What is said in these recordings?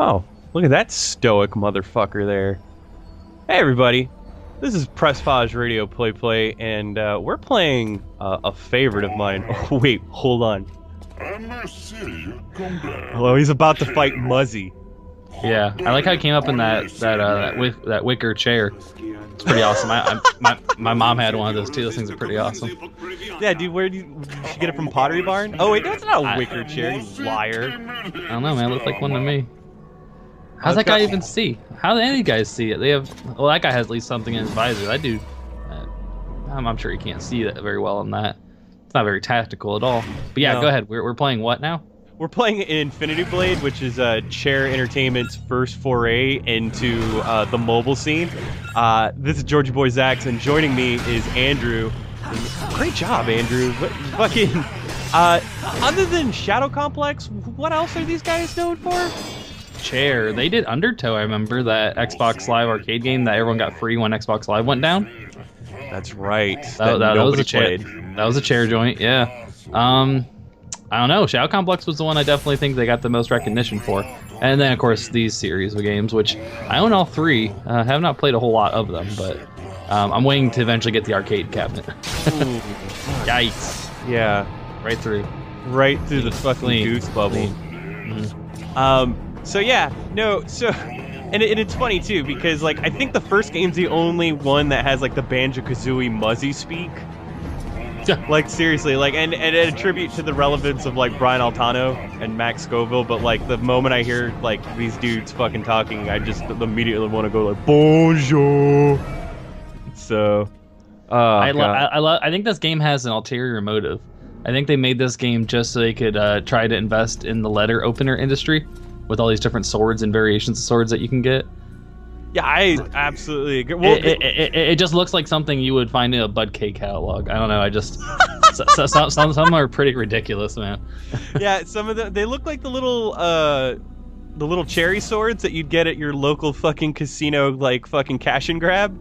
Oh, look at that stoic motherfucker there. Hey everybody, this is Press Pause Radio Play, and we're playing a favorite of mine. Oh wait, hold on. Oh, he's about to fight Muzzy. Yeah, I like how he came up in that wicker chair. It's pretty awesome. My mom had one of those too. Those things are pretty awesome. Yeah, dude, did you get it from Pottery Barn? Oh wait, that's not a wicker chair, you liar. I don't know, man. It looked like one to me. How's that guy even see? How do any guys see it? They have. Well, that guy has at least something in his visor. That dude, I'm sure he can't see that very well on that. It's not very tactical at all. But yeah, No. Go ahead. We're playing what now? We're playing Infinity Blade, which is Chair Entertainment's first foray into the mobile scene. This is Georgie Boy Zax, and joining me is Andrew. Great job, Andrew. Other than Shadow Complex, what else are these guys known for? Chair. They did Undertow. I remember that Xbox Live arcade game that everyone got free when Xbox Live went down. That's right. That was a chair. That was a chair joint. Yeah. I don't know. Shadow Complex was the one I definitely think they got the most recognition for. And then, of course, these series of games, which I own all three. Have not played a whole lot of them, but I'm waiting to eventually get the arcade cabinet. Ooh, Yikes. yeah. Right through. Right through the fucking goose bubble. So yeah, no, so, and it's funny too, because like, I think the first game's the only one that has like the Banjo-Kazooie Muzzy speak. Like seriously, like, and a tribute to the relevance of like Brian Altano and Max Scoville, but like the moment I hear like these dudes fucking talking, I just immediately want to go like bonjour. So, I think this game has an ulterior motive. I think they made this game just so they could try to invest in the letter opener industry with all these different swords and variations of swords that you can get. yeah, I absolutely agree. Well, It just looks like something you would find in a Bud K catalog. I don't know. I just some are pretty ridiculous, man. yeah, some of they look like the little cherry swords that you'd get at your local fucking casino, like fucking cash and grab.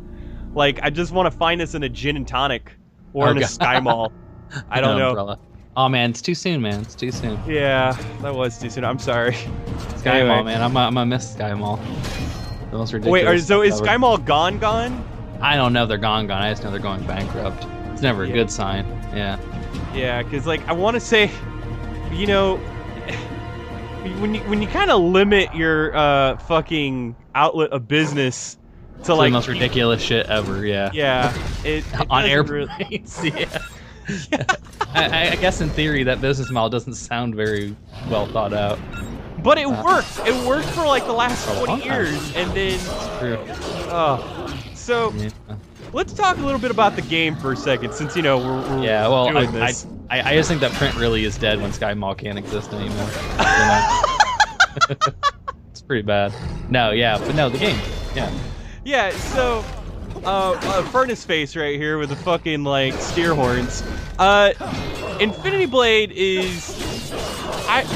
Like, I just want to find this in a gin and tonic or in a Sky Mall. I don't know. Umbrella. Oh man, it's too soon, man. It's too soon. Yeah, that was too soon. I'm sorry. Sky Anyway. Mall, man. I'm gonna miss Sky Mall. The most ridiculous. Wait, so is ever. Sky Mall gone? I don't know if they're gone. I just know they're going bankrupt. It's never a good sign. Yeah. Yeah, because like I want to say, you know, when you kind of limit your fucking outlet of business to like the most ridiculous shit ever. Yeah. Yeah, it On doesn't airplanes. Yeah. I guess in theory that business model doesn't sound very well thought out. But it worked. It worked for like the last For a 20 long time. years, and then True. so Yeah. let's talk a little bit about the game for a second, since you know we're Yeah, well, doing this. I just think that print really is dead when Sky Mall can't exist anymore. It's pretty bad. No, yeah, but no, the game. Yeah. Yeah, so Furnace Face right here with the fucking like steer horns. Infinity Blade is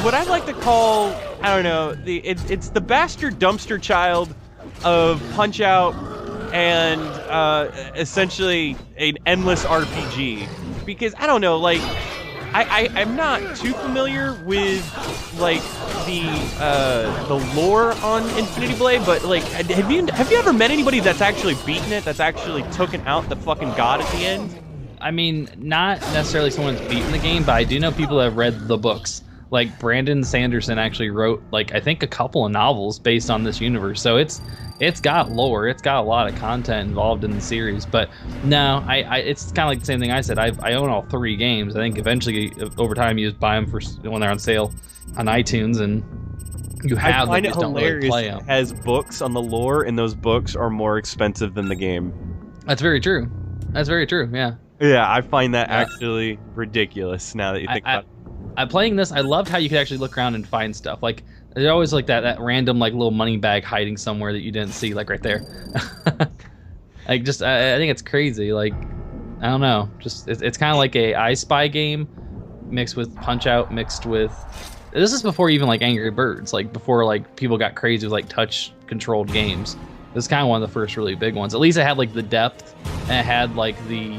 what I'd like to call, I don't know, it's the bastard dumpster child of Punch Out and essentially an endless RPG. Because I don't know, like I'm not too familiar with like the lore on Infinity Blade, but like have you ever met anybody that's actually beaten it, that's actually taken out the fucking god at the end? I mean, not necessarily someone's beaten the game, but I do know people that have read the books. Like Brandon Sanderson actually wrote, like, I think a couple of novels based on this universe. So it's got lore, it's got a lot of content involved in the series. But no, it's kind of like the same thing I said. I own all three games. I think eventually over time you just buy them for when they're on sale on iTunes, and you have them, I find you it just don't really hilarious. play It them. has books on the lore, and those books are more expensive than the game. That's very true. That's very true. Yeah. Yeah, I find that actually ridiculous now that you think about it. I'm playing this. I loved how you could actually look around and find stuff. Like there's always like that random like little money bag hiding somewhere that you didn't see, like right there. Like just I think it's crazy. Like I don't know. Just it's kind of like a I Spy game mixed with Punch Out, mixed with. This is before even like Angry Birds. Like before like people got crazy with like touch controlled games. This is kind of one of the first really big ones. At least it had like the depth and it had like the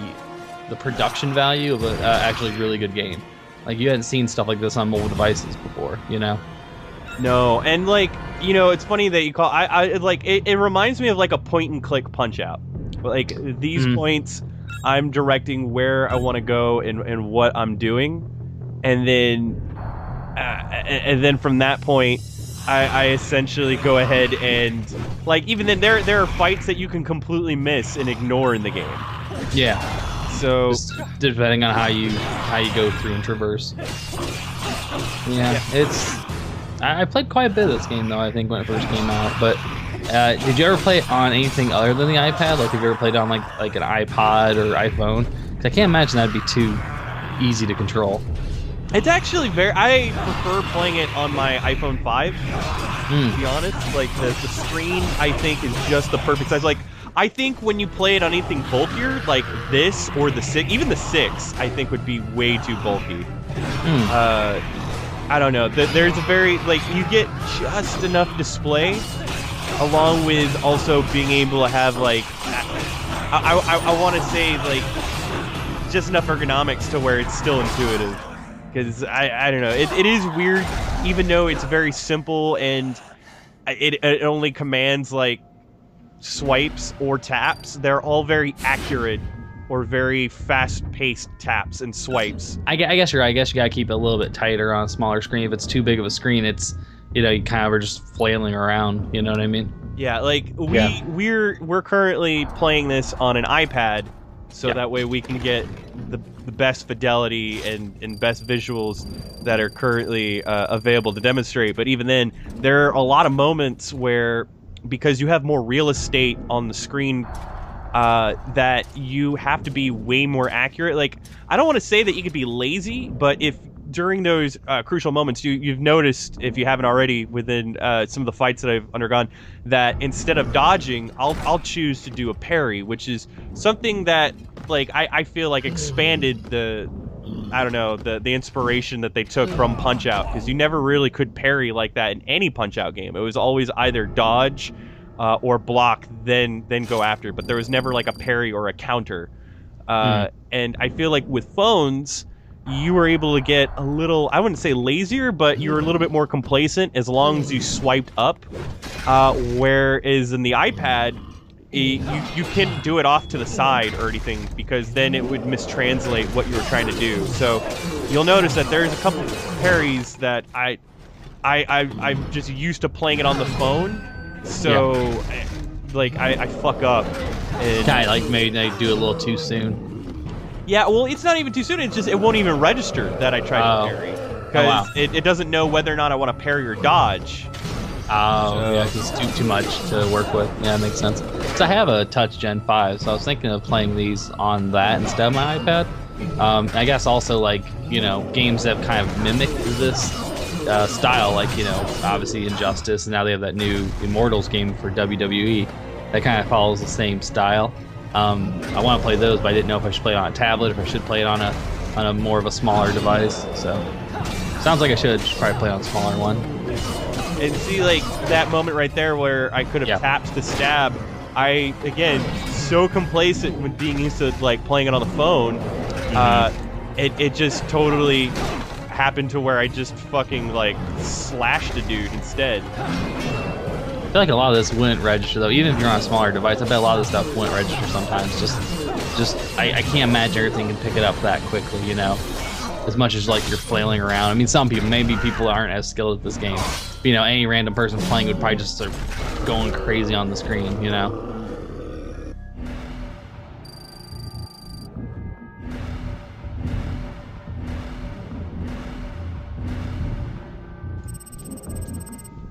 production value of a actually really good game. Like you hadn't seen stuff like this on mobile devices before, you know? No, and like, you know, it's funny that you call I like it reminds me of like a point and click punch out. Like these points I'm directing where I want to go and what I'm doing, and then from that point I essentially go ahead and like even then there are fights that you can completely miss and ignore in the game. Yeah. So Just depending on how you go through and traverse. Yeah. It's I played quite a bit of this game though, I think, when it first came out. But did you ever play it on anything other than the iPad? Like, have you ever played it on like an iPod or iPhone? Because I can't imagine that'd be too easy to control. it's actually I prefer playing it on my iPhone 5. To be honest, like the screen I think is just the perfect size. Like I think when you play it on anything bulkier like this or the 6, even the 6, I think would be way too bulky. I don't know. There's a very like you get just enough display, along with also being able to have like I want to say like just enough ergonomics to where it's still intuitive. Because I don't know, it is weird, even though it's very simple and it only commands like swipes or taps. They're all very accurate or very fast-paced taps and swipes. I guess you're right. I guess you gotta keep it a little bit tighter on a smaller screen. If it's too big of a screen, it's you kind of are just flailing around. You know what I mean? Yeah, like we're currently playing this on an iPad, so that way we can get the best fidelity and best visuals that are currently available to demonstrate. But even then, there are a lot of moments where, because you have more real estate on the screen, that you have to be way more accurate. Like, I don't want to say that you could be lazy, but if during those crucial moments, you've noticed, if you haven't already, within some of the fights that I've undergone, that instead of dodging, I'll choose to do a parry, which is something that, like, I feel like expanded the inspiration that they took from Punch-Out, because you never really could parry like that in any Punch-Out game. It was always either dodge or block, then go after, but there was never like a parry or a counter. And I feel like with phones, you were able to get a little, I wouldn't say lazier, but you were a little bit more complacent as long as you swiped up. Whereas in the iPad, you couldn't do it off to the side or anything, because then it would mistranslate what you were trying to do. So you'll notice that there's a couple parries that I'm just used to playing it on the phone. So like I fuck up. And Kind of like maybe they do it a little too soon. yeah, well, it's not even too soon. It's just it won't even register that I tried to parry, because it doesn't know whether or not I want to parry or dodge. Yeah, it's too much to work with. Yeah, that makes sense. So I have a Touch Gen 5, so I was thinking of playing these on that instead of my iPad. I guess also, like, you know, games that kind of mimic this style, like, you know, obviously Injustice, and now they have that new Immortals game for WWE that kind of follows the same style. I want to play those, but I didn't know if I should play it on a tablet, if I should play it on a more of a smaller device. So sounds like I should probably play on a smaller one. And see, like, that moment right there where I could have tapped the stab, I, again, so complacent with being used to, like, playing it on the phone, it just totally happened to where I just fucking, like, slashed a dude instead. I feel like a lot of this wouldn't register, though. Even if you're on a smaller device, I bet a lot of this stuff wouldn't register sometimes. I can't imagine everything can pick it up that quickly, you know? As much as, like, you're flailing around. I mean, maybe people aren't as skilled at this game. But, you know, any random person playing would probably just start going crazy on the screen, you know?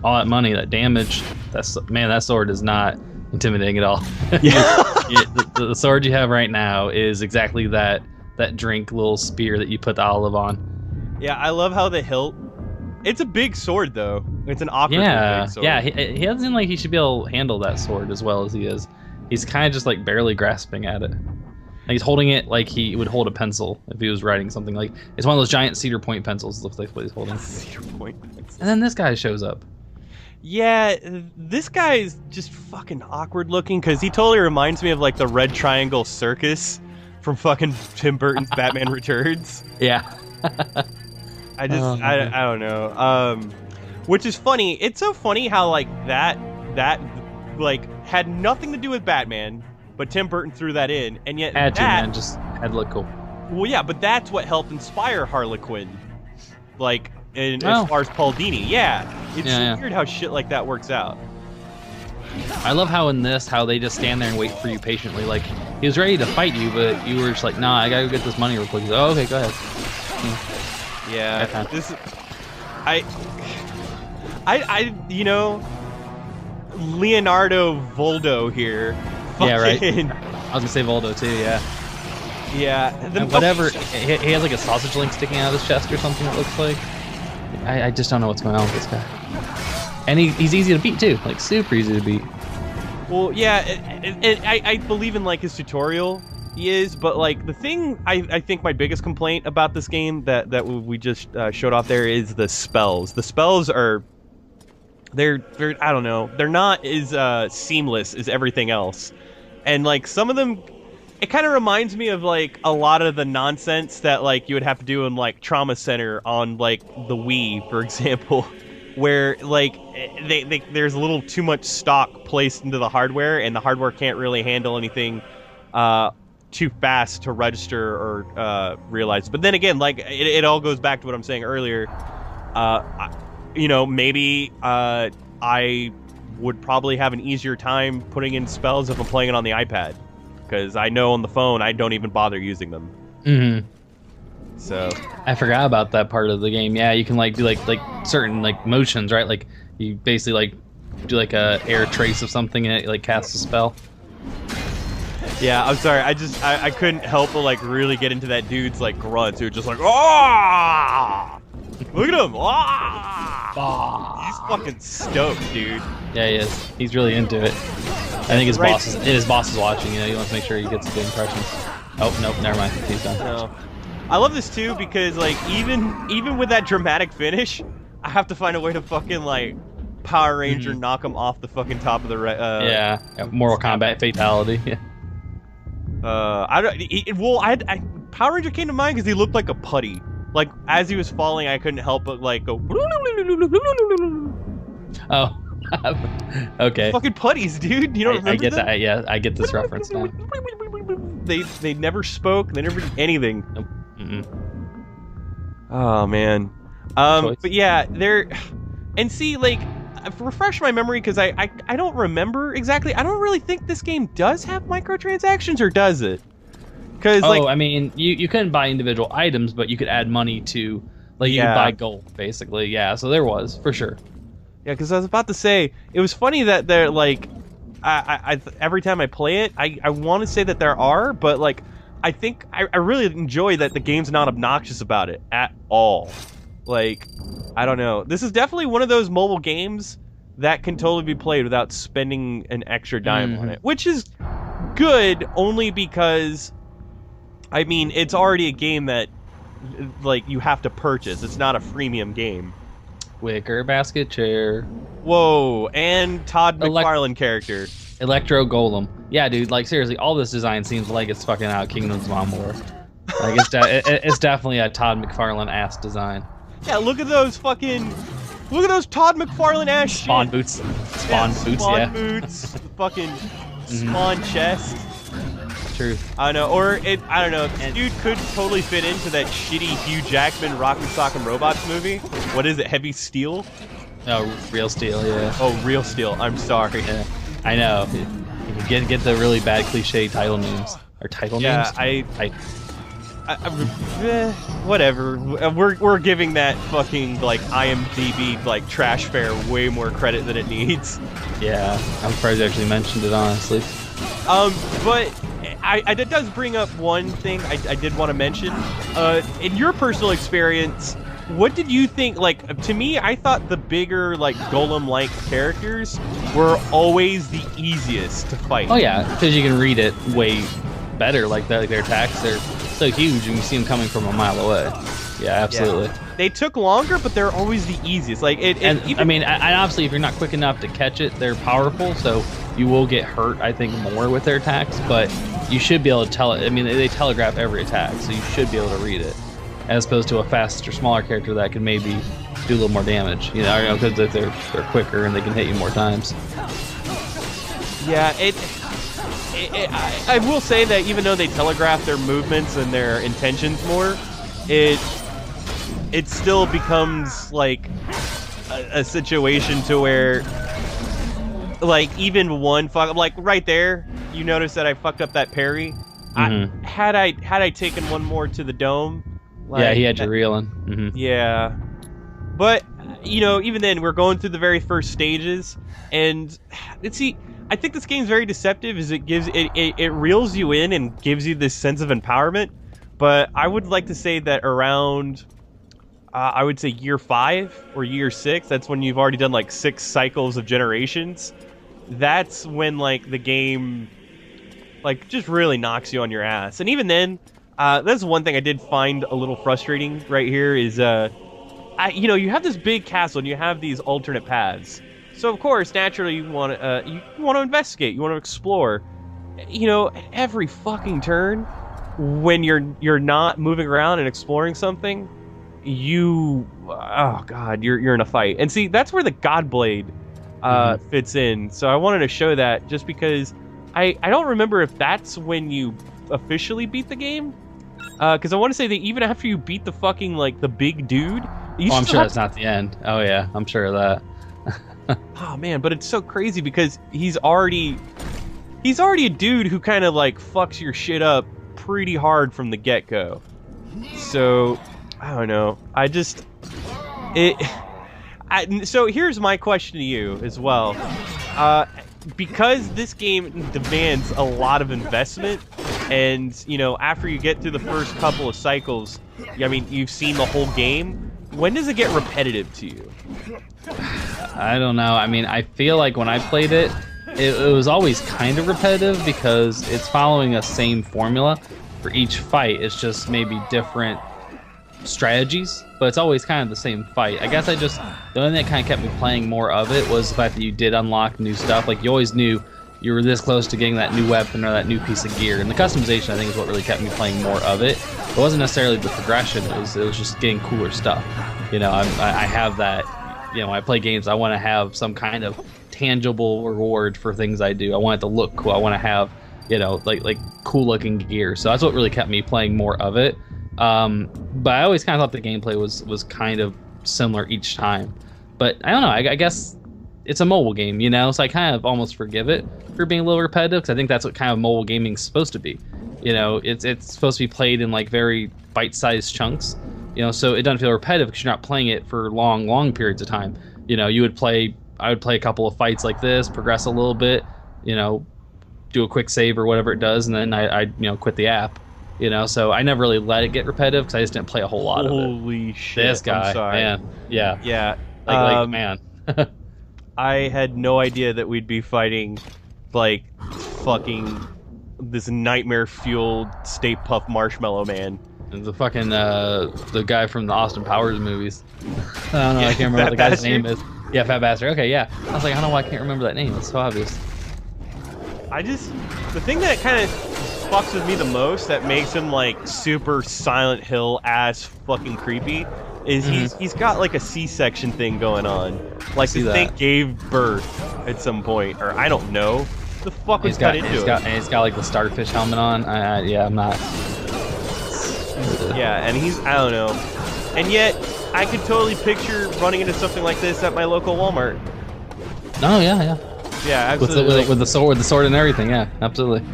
All that money, that damage, that sword is not intimidating at all. The sword you have right now is exactly that drink little spear that you put the olive on. Yeah, I love how the hilt, it's a big sword though. It's an awkwardly big sword. Yeah, he doesn't seem like he should be able to handle that sword as well as he is. He's kind of just like barely grasping at it. Like he's holding it like he would hold a pencil if he was writing something. Like it's one of those giant cedar point pencils. Looks like what he's holding. Cedar point pencils. And then this guy shows up. Yeah, this guy is just fucking awkward looking, because he totally reminds me of like the Red Triangle Circus from fucking Tim Burton's Batman Returns. Yeah. I don't know. Which is funny. It's so funny how like that like had nothing to do with Batman, but Tim Burton threw that in, and yet Had to, man, just had to look cool. Well, yeah, but that's what helped inspire Harley Quinn, like as far as Paul Dini. Yeah, it's weird how shit like that works out. I love how in this, how they just stand there and wait for you patiently. Like, he was ready to fight you, but you were just like, nah, I gotta go get this money real quick. He's like, oh, okay, go ahead. Yeah, this, I, you know, Leonardo Voldo here. Yeah, right. I was gonna say Voldo too, yeah. Yeah. Whatever, he has like a sausage link sticking out of his chest or something, it looks like. I just don't know what's going on with this guy. And he's easy to beat too, like super easy to beat. Well, yeah, I believe in like his tutorial, he is, but like the thing I think my biggest complaint about this game that we just showed off there is the spells. The spells are, they're I don't know, they're not as seamless as everything else, and like some of them, it kind of reminds me of like a lot of the nonsense that like you would have to do in like Trauma Center on like the Wii, for example. Where like there's a little too much stock placed into the hardware, and the hardware can't really handle anything too fast to register or realize. But then again, like it all goes back to what I'm saying earlier. You know, maybe I would probably have an easier time putting in spells if I'm playing it on the iPad, because I know on the phone I don't even bother using them. Mm-hmm. So I forgot about that part of the game. Yeah, you can like do like certain like motions, right? Like you basically like do like a air trace of something and it like casts a spell. Yeah, I'm sorry. I couldn't help but like really get into that dude's like grunts. Who were just like, oh, look at him, he's fucking stoked, dude. Yeah, he is. He's really into it. I think his boss is watching. You know, he wants to make sure he gets good impressions. Oh nope, never mind. He's done. No. I love this too because like even with that dramatic finish, I have to find a way to fucking like Power Ranger knock him off the fucking top of the yeah, Mortal Kombat fatality. Yeah. Power Ranger came to mind because he looked like a putty. Like as he was falling, I couldn't help but like go. Oh, okay. Fucking putties, dude. You don't remember I get that? Yeah, I get this reference now. They never spoke. They never did anything. Nope. Oh man, but yeah, and see, like, refresh my memory because I don't remember exactly. I don't really think this game does have microtransactions, or does it? Because like, I mean, you couldn't buy individual items, but you could add money to, like, you could buy gold, basically. Yeah, so there was for sure. Yeah, because I was about to say, it was funny that they're like, I every time I play it, I want to say that there are, but like. I think I really enjoy that the game's not obnoxious about it at all. Like, I don't know. This is definitely one of those mobile games that can totally be played without spending an extra dime on it, which is good only because, I mean, it's already a game that, like, you have to purchase. It's not a freemium game. Wicker basket chair. Whoa, and Todd McFarlane character. Electro Golem. Yeah, dude, like, seriously, all this design seems like it's fucking out Kingdom's Mom War. Like, it's definitely a Todd McFarlane-ass design. Yeah, look at those Todd McFarlane-ass shit. Spawn boots. Spawn boots, fucking Spawn chest. Truth. I know, or I don't know, this dude could totally fit into that shitty Hugh Jackman Rock and Sock'em Robots movie. What is it, Heavy Steel? Oh, Real Steel, yeah. Oh, Real Steel, I'm sorry. Yeah. I know. You get the really bad cliche title names. Or title names? Whatever. We're giving that fucking like IMDb like trash fare way more credit than it needs. Yeah, I'm surprised you actually mentioned it, honestly. But that does bring up one thing I did want to mention. In your personal experience, what did you think? Like, to me, I thought the bigger, like, golem-like characters were always the easiest to fight. Oh yeah, because you can read it way better. Like their attacks, they're so huge, and you see them coming from a mile away. Yeah, absolutely. Yeah. They took longer, but they're always the easiest. Like, I mean, obviously, if you're not quick enough to catch it, they're powerful, so you will get hurt, I think, more with their attacks. But you should be able to tell it. I mean, they telegraph every attack, so you should be able to read it. As opposed to a faster, smaller character that can maybe do a little more damage. You know, because they're quicker and they can hit you more times. Yeah, I will say that even though they telegraph their movements and their intentions more, it still becomes like a situation to where, like, even one fuck, like right there, you notice that I fucked up that parry. Had I taken one more to the dome, like, yeah, he had you reeling. Yeah, but you know, even then, we're going through the very first stages, and see, I think this game's very deceptive. Is it reels you in and gives you this sense of empowerment, but I would like to say that around. I would say year 5 or year 6. That's when you've already done like 6 cycles of generations. That's when like the game like just really knocks you on your ass. And even then, that's one thing I did find a little frustrating right here is you know, you have this big castle and you have these alternate paths. So of course, naturally, you want to investigate, you want to explore. You know, at every fucking turn, when you're not moving around and exploring something, oh god, you're in a fight. And see, that's where the Godblade fits in. So I wanted to show that just because I don't remember if that's when you officially beat the game. Because I want to say that even after you beat the fucking like the big dude, I'm sure that's not the end. Oh yeah, I'm sure of that. Oh man, but it's so crazy because he's already a dude who kind of like fucks your shit up pretty hard from the get-go. So I don't know. So here's my question to you as well. Because this game demands a lot of investment, and you know, after you get through the first couple of cycles, I mean, you've seen the whole game. When does it get repetitive to you? I don't know. I mean, I feel like when I played it, it was always kind of repetitive because it's following a same formula for each fight. It's just maybe different strategies, but it's always kind of the same fight. I guess the only thing that kind of kept me playing more of it was the fact that you did unlock new stuff. Like, you always knew you were this close to getting that new weapon or that new piece of gear, and the customization, I think, is what really kept me playing more of it. It wasn't necessarily the progression, it was just getting cooler stuff. You know, I have that, you know, when I play games, I want to have some kind of tangible reward for things I do. I want it to look cool. I want to have, you know, like cool looking gear. So that's what really kept me playing more of it. But I always kind of thought the gameplay was kind of similar each time. But I don't know, I guess it's a mobile game, you know, so I kind of almost forgive it for being a little repetitive, because I think that's what kind of mobile gaming's supposed to be. You know, it's supposed to be played in like very bite-sized chunks, you know, so it doesn't feel repetitive because you're not playing it for long periods of time. You know, I would play a couple of fights like this, progress a little bit, you know, do a quick save or whatever it does, and then I you know, quit the app. You know, so I never really let it get repetitive because I just didn't play a whole lot of it. Holy shit! This guy, I'm sorry. man, yeah, Yeah. like man. I had no idea that we'd be fighting, like, fucking this nightmare-fueled Stay Puft Marshmallow Man. And the fucking the guy from the Austin Powers movies. I don't know. Yeah, I can't remember what the guy's Bastard? name is. Yeah, Fat Bastard. Okay, yeah. I was like, I don't know why I can't remember that name. It's so obvious. The thing that kind of fucks with me the most, that makes him like super Silent Hill ass fucking creepy, is he's got like a C-section thing going on. Like the thing gave birth at some point, or I don't know. The fuck was cut into it? And he's got like the starfish helmet on. Yeah, I'm not. Yeah, and I don't know. And yet, I could totally picture running into something like this at my local Walmart. Oh yeah. Yeah, absolutely. With the sword and everything. Yeah, absolutely.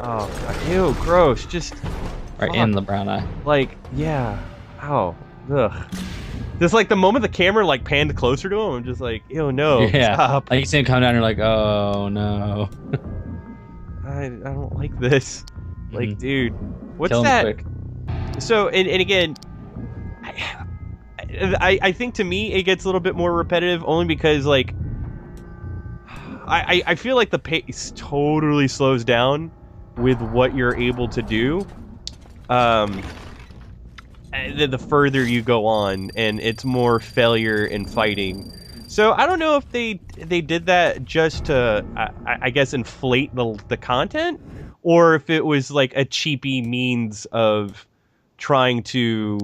Oh god, ew, gross. Just right in the brown eye. Like, yeah. Ow. Ugh. Just like the moment the camera like panned closer to him, I'm just like, ew, no. Yeah. Stop. Like you see him come down, and you're like, oh no. I don't like this. Like, dude, what's Kill him that? quick. So, and again, I think to me it gets a little bit more repetitive only because like I feel like the pace totally slows down with what you're able to do. The further you go on, and it's more failure in fighting. So I don't know if they did that just to I guess inflate the content, or if it was like a cheapy means of trying to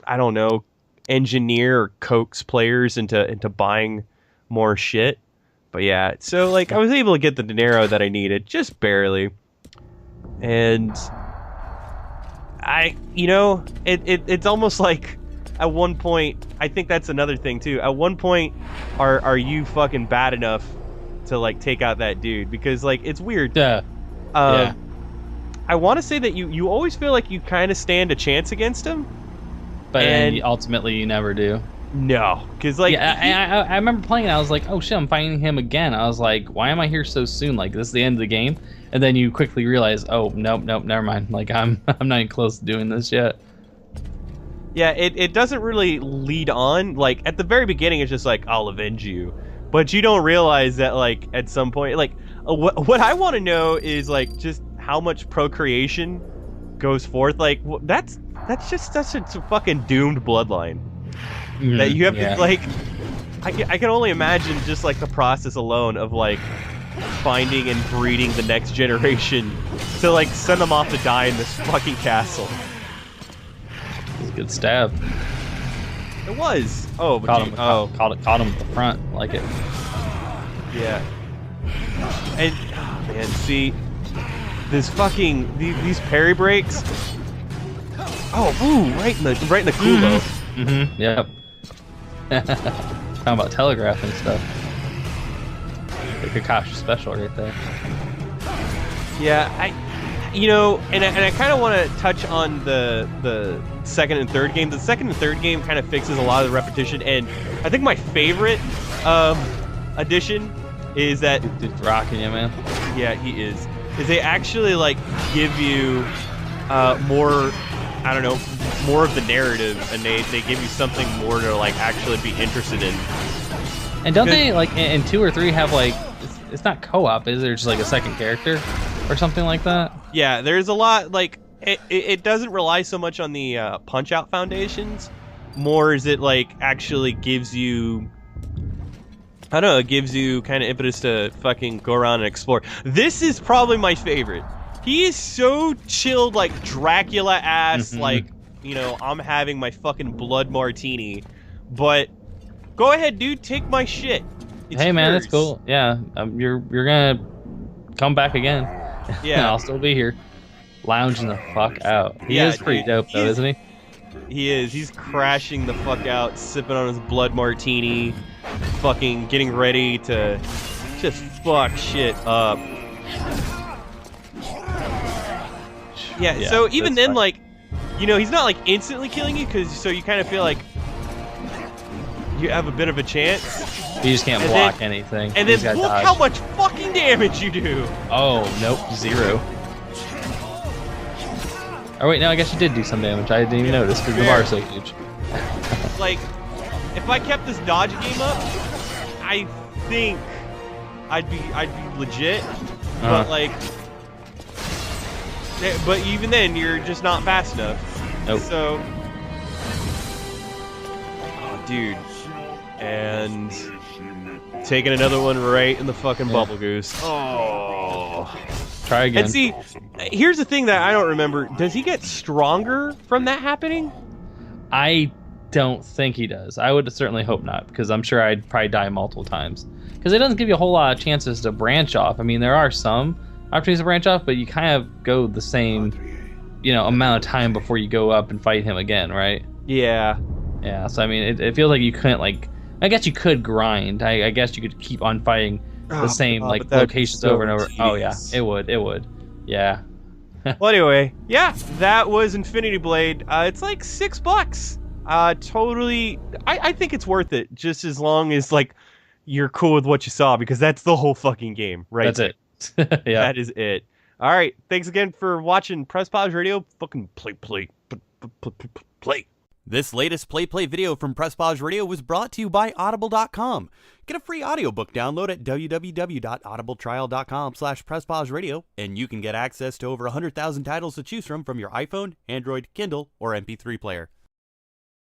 I don't know, engineer or coax players into buying more shit. But yeah, so like I was able to get the dinero that I needed, just barely. And it's almost like at one point, I think that's another thing too. At one point, are you fucking bad enough to like take out that dude? Because like it's weird. Yeah. Yeah. I want to say that you always feel like you kind of stand a chance against him, But then ultimately you never do. No, because like I remember playing it. I was like, oh shit, I'm fighting him again. I was like, why am I here so soon? Like this is the end of the game. And then you quickly realize, oh nope, never mind. Like I'm not even close to doing this yet. Yeah, it doesn't really lead on. Like at the very beginning, it's just like I'll avenge you, but you don't realize that like at some point, like what I want to know is like just how much procreation goes forth. Like that's just such a fucking doomed bloodline that you have to like. I can only imagine just like the process alone of like finding and breeding the next generation to like send them off to die in this fucking castle. It's a good stab. It was. Oh, but caught him at the front, like it. Yeah. And oh man, see this fucking these parry breaks. Oh, ooh, right in the culo. Mm-hmm. Yep. Talking about telegraphing stuff. The Kakashi special right there. Yeah, and I kind of want to touch on the second and third game. The second and third game kind of fixes a lot of the repetition, and I think my favorite addition is that dude's rocking you, man. Yeah, he is. Is they actually like give you more, I don't know, more of the narrative, and they give you something more to like actually be interested in. And don't they like in 2 or 3 have like it's not co-op, is there? Just like a second character or something like that? Yeah, there's a lot like it doesn't rely so much on the punch out foundations. More is it like actually gives you, I don't know, it gives you kind of impetus to fucking go around and explore. This is probably my favorite. He is so chilled, like Dracula ass, like, you know, I'm having my fucking blood martini, but go ahead, dude, take my shit. It's hey man, yours. that's cool. Yeah, you're gonna come back again. Yeah, I'll still be here, lounging the fuck out. He is pretty dope though, isn't he? He is. He's crashing the fuck out, sipping on his blood martini, fucking getting ready to just fuck shit up. Yeah, so even then, like, you know, he's not like instantly killing you, so you kind of feel like you have a bit of a chance. You just can't block anything. And then look how much fucking damage you do. Oh, nope, 0. Oh wait, no, I guess you did do some damage. I didn't even notice because the bar's so huge. Like, if I kept this dodge game up, I think I'd be legit. But like, but even then, you're just not fast enough. Nope. So, oh, dude, and taking another one right in the fucking bubble goose. Oh. Try again. And see, here's the thing that I don't remember. Does he get stronger from that happening? I don't think he does. I would certainly hope not, because I'm sure I'd probably die multiple times. Because it doesn't give you a whole lot of chances to branch off. I mean, there are some opportunities to branch off, but you kind of go the same, you know, amount of time before you go up and fight him again, right? Yeah. Yeah, so I mean, it feels like you couldn't, like, I guess you could grind. I guess you could keep on fighting the same like locations over and over. Tedious. Oh yeah, it would. Yeah. Well, anyway, yeah, that was Infinity Blade. It's like $6. Totally, I think it's worth it, just as long as like you're cool with what you saw, because that's the whole fucking game, right? That's it. Yeah, that is it. All right, thanks again for watching Press Pause Radio. Fucking play. This latest Play video from Press Pause Radio was brought to you by Audible.com. Get a free audiobook download at www.audibletrial.com/PressPauseRadio, and you can get access to over 100,000 titles to choose from your iPhone, Android, Kindle, or MP3 player.